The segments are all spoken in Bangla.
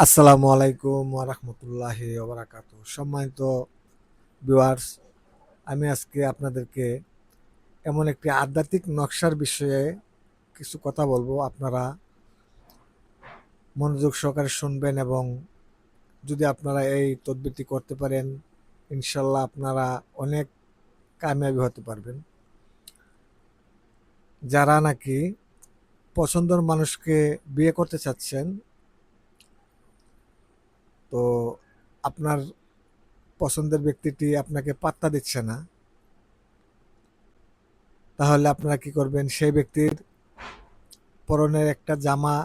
আসসালামু আলাইকুম ওয়া রাহমাতুল্লাহি ওয়া বারাকাতুহু। সম্মানিত ভিউয়ার্স, আমি আজকে আপনাদেরকে এমন একটি আধ্যাত্মিক নকশার বিষয়ে কিছু কথা বলবো। আপনারা মনোযোগ সহকারে শুনবেন এবং যদি আপনারা এই তদবিরটি করতে পারেন, ইনশাল্লাহ আপনারা অনেক কামিয়াবি হতে পারবেন। যারা নাকি পছন্দের মানুষকে বিয়ে করতে চাচ্ছেন, তো আপনার পছন্দের ব্যক্তিটি আপনাকে পাত্তা দিচ্ছে না, তাহলে আপনারা কি করবেন? সেই ব্যক্তির পরনের একটা জামা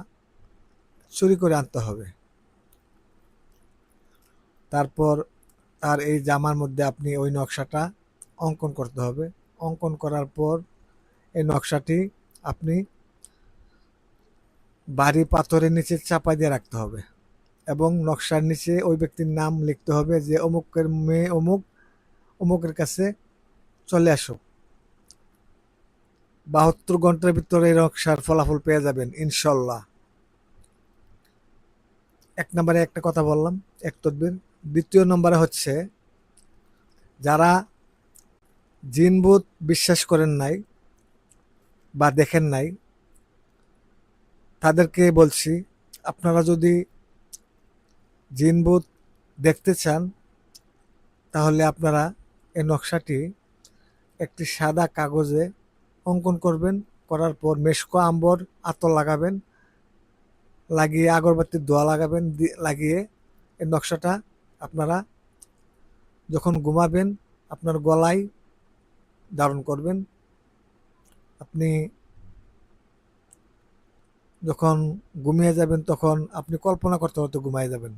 চুরি করে আনতে হবে। তারপর তার এই জামার মধ্যে আপনি ওই নকশাটা অঙ্কন করতে হবে। অঙ্কন করার পর এই নকশাটি আপনি ভারী পাথরের নিচে চাপা দিয়ে রাখতে হবে এবং নকশার নিচে ওই ব্যক্তির নাম লিখতে হবে যে অমুকের মেয়ে অমুক, অমুকের কাছে চলে আসো। 72 ঘন্টার ভিতরে এই নকশার ফলাফল পেয়ে যাবেন ইনশাল্লাহ। এক নম্বরে একটা কথা বললাম, এক তদবির। দ্বিতীয় নম্বরে হচ্ছে, যারা জিনভূত বিশ্বাস করেন নাই বা দেখেন নাই, তাদেরকে বলছি, আপনারা যদি জিনভূত দেখতে চান তাহলে আপনারা এই নকশাটি একটি সাদা কাগজে অঙ্কন করবেন। করার পর মেশকো আম্বর আতর লাগাবেন, লাগিয়ে আগরবাতির ধোঁয়া লাগাবেন, লাগিয়ে এই নকশাটা আপনারা যখন ঘুমাবেন আপনার গলায় ধারণ করবেন। আপনি যখন ঘুমিয়ে যাবেন তখন আপনি কল্পনা করতে করতে ঘুমিয়ে যাবেন।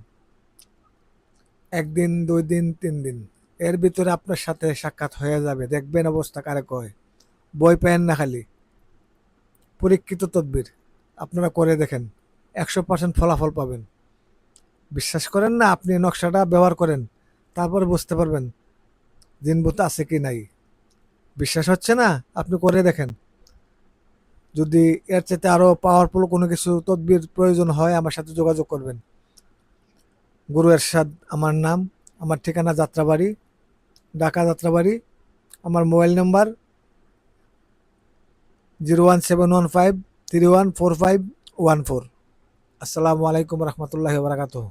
1 দিন, 2 দিন, 3 দিন এর ভিতরে আপনার সাথে সাক্ষাৎ হয়ে যাবে। দেখবেন অবস্থা কারে কয়। বই পেয়েন না খালি, পরীক্ষিত তদবির। আপনারা করে দেখেন, 100% ফলাফল পাবেন। বিশ্বাস করেন না? আপনি নকশাটা ব্যবহার করেন, তারপরে বুঝতে পারবেন জিনভূত আছে কি নাই। বিশ্বাস হচ্ছে না? আপনি করে দেখেন। যদি এর চাইতে আরো পাওয়ারফুল কোনো কিছু তদবির প্রয়োজন হয় আমার সাথে যোগাযোগ করবেন। গুরু এরশাদ আমার নাম, আমার ঠিকানা যাত্রাবাড়ি, ঢাকা যাত্রাবাড়ি। আমার মোবাইল নাম্বার 01715314514। আসসালামু আলাইকুম রহমতুল্লাহ বারাকাতুহ।